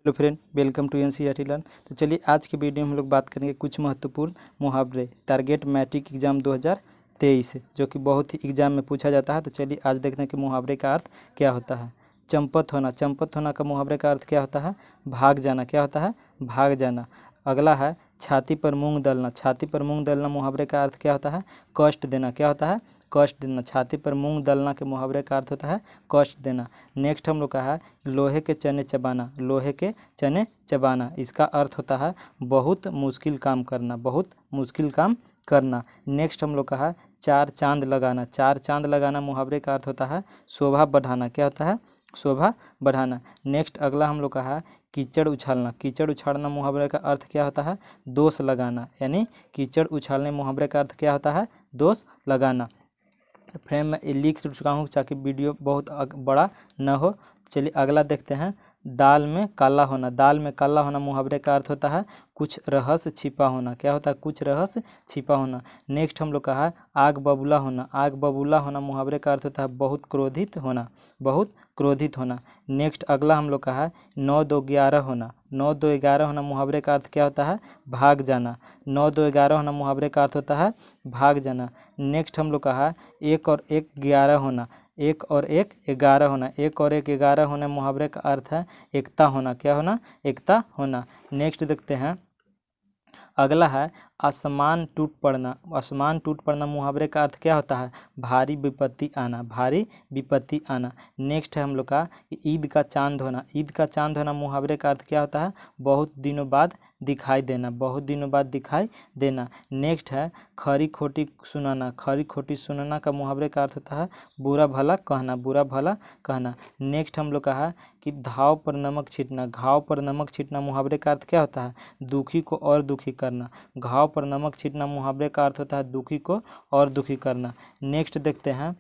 Hello friend, welcome to NCERT learn. तो चलिए आज के वीडियो में हम लोग बात करेंगे कुछ महत्वपूर्ण मुहावरे टारगेट मैट्रिक एग्जाम 2023 जो कि बहुत ही एग्जाम में पूछा जाता है। तो चलिए आज देखते हैं कि मुहावरे का अर्थ क्या होता है। चंपत होना का मुहावरे का अर्थ क्या होता है? भाग जाना। क्या होता है? भाग जाना। अगला है छाती पर मूंग दलना। छाती पर मूंग दलना मुहावरे का अर्थ क्या होता है? कष्ट देना। क्या होता है? कष्ट देना। छाती पर मूंग दलना के मुहावरे का अर्थ होता है कष्ट देना। नेक्स्ट हम लोग का है लोहे के चने चबाना। लोहे के चने चबाना, इसका अर्थ होता है बहुत मुश्किल काम करना। बहुत मुश्किल काम करना। नेक्स्ट हम लोग का है चार चांद लगाना। चार चांद लगाना मुहावरे का अर्थ होता है शोभा बढ़ाना। क्या होता है? शोभा बढ़ाना। नेक्स्ट अगला हम लोग का है कीचड़ उछालना। कीचड़ उछालना मुहावरे का अर्थ क्या होता है? दोष लगाना। यानी कीचड़ उछालने मुहावरे का अर्थ क्या होता है? दोष लगाना। फ्रेम में लिख चुका हूँ ताकि वीडियो बहुत बड़ा न हो। चलिए अगला देखते हैं दाल में काला होना। दाल में काला होना मुहावरे का अर्थ होता है कुछ रहस्य छिपा होना। क्या होता है? कुछ रहस्य छिपा होना। नेक्स्ट हम लोग का है आग बबूला होना। आग बबूला होना मुहावरे का अर्थ होता है बहुत क्रोधित होना। बहुत क्रोधित होना। नेक्स्ट अगला हम लोग का है 9-2-11 होना। 9-2-11 होना मुहावरे का अर्थ क्या होता है? भाग जाना। 9-2-11 होना मुहावरे का अर्थ होता है भाग जाना। नेक्स्ट हम लोग का है 1 और 1 11 होना। 1 और 1 11 होना। 1 और 1 11 होना मुहावरे का अर्थ है एकता होना। क्या होना? एकता होना। नेक्स्ट देखते हैं अगला है आसमान टूट पड़ना। आसमान टूट पड़ना मुहावरे का अर्थ क्या होता है? भारी विपत्ति आना। भारी विपत्ति आना। नेक्स्ट है हम लोग का ईद का चांद होना। ईद का चांद होना मुहावरे का अर्थ क्या होता है? बहुत दिनों बाद दिखाई देना। बहुत दिनों बाद दिखाई देना। नेक्स्ट है खरी खोटी सुनाना। खरी खोटी सुनाना का मुहावरे का अर्थ होता है बुरा भला कहना। बुरा भला कहना। नेक्स्ट हम लोग का है कि घाव पर नमक छीटना। घाव पर नमक छीटना मुहावरे का अर्थ क्या होता है? दुखी को और दुखी करना। घाव पर नमक छीटना मुहावरे का अर्थ होता है दुखी को और दुखी करना। नेक्स्ट देखते हैं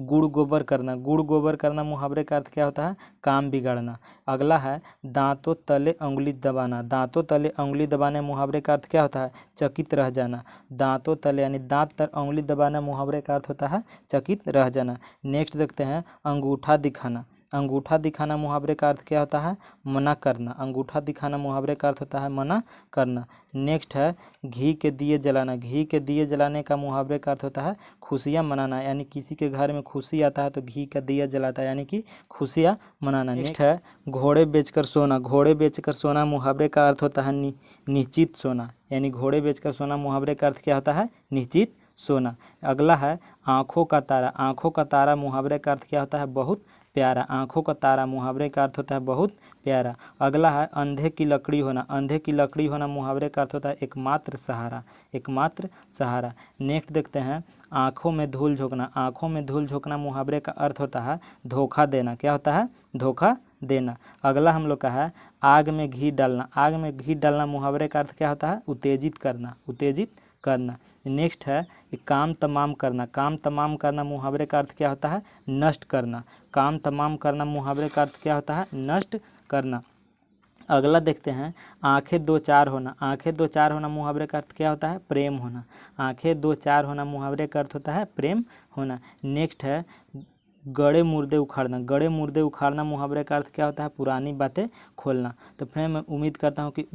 गुड़ गोबर करना। गुड़ गोबर करना मुहावरे का अर्थ क्या होता है? काम बिगाड़ना। अगला है दांतों तले उंगली दबाना। दांतों तले उंगली दबाने मुहावरे का अर्थ क्या होता है? चकित रह जाना। दांतों तले यानी दांत तर उंगली दबाना मुहावरे का अर्थ होता है चकित रह जाना। नेक्स्ट देखते हैं अंगूठा दिखाना। अंगूठा दिखाना मुहावरे का अर्थ क्या होता है? मना करना। अंगूठा दिखाना मुहावरे का अर्थ होता है मना करना। नेक्स्ट है घी के दिए जलाना। घी के दिए जलाने का मुहावरे का अर्थ होता है खुशियाँ मनाना। यानी किसी के घर में खुशी आता है तो घी का दिया जलाता है, यानी कि खुशियाँ मनाना। नेक्स्ट है घोड़े बेचकर सोना। घोड़े बेचकर सोना मुहावरे का अर्थ होता है निश्चित सोना। यानी घोड़े बेचकर सोना मुहावरे का अर्थ क्या होता है? निश्चित सोना। अगला है आँखों का तारा। आँखों का तारा मुहावरे का अर्थ क्या होता है? बहुत प्यारा। आँखों का तारा मुहावरे का अर्थ होता है बहुत प्यारा। अगला है अंधे की लकड़ी होना। अंधे की लकड़ी होना मुहावरे का अर्थ होता है एकमात्र सहारा। एकमात्र सहारा। नेक्स्ट देखते हैं आँखों में धूल झोंकना। आँखों में धूल झोंकना मुहावरे का अर्थ होता है धोखा देना। क्या होता है? धोखा देना। अगला हम लोग का है आग में घी डालना। आग में घी डालना मुहावरे का अर्थ क्या होता है? उत्तेजित करना। उत्तेजित करना। नेक्स्ट है काम तमाम करना। काम तमाम करना मुहावरे का अर्थ क्या होता है? नष्ट करना। काम तमाम करना मुहावरे का अर्थ क्या होता है? नष्ट करना। अगला देखते हैं आंखें दो चार होना। आंखें दो चार होना मुहावरे का अर्थ क्या होता है? प्रेम होना। आंखें दो चार होना मुहावरे का अर्थ होता है प्रेम होना। नेक्स्ट है गड़े मुर्दे उखाड़ना। गड़े मुर्दे उखाड़ना मुहावरे का अर्थ क्या होता है? पुरानी बातें खोलना। तो फ्रेंड मैं उम्मीद करता हूँ कि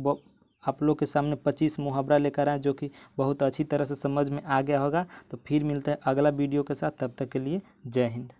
आप लोग के सामने 25 मुहावरा लेकर आए जो कि बहुत अच्छी तरह से समझ में आ गया होगा। तो फिर मिलता है अगला वीडियो के साथ, तब तक के लिए जय हिंद।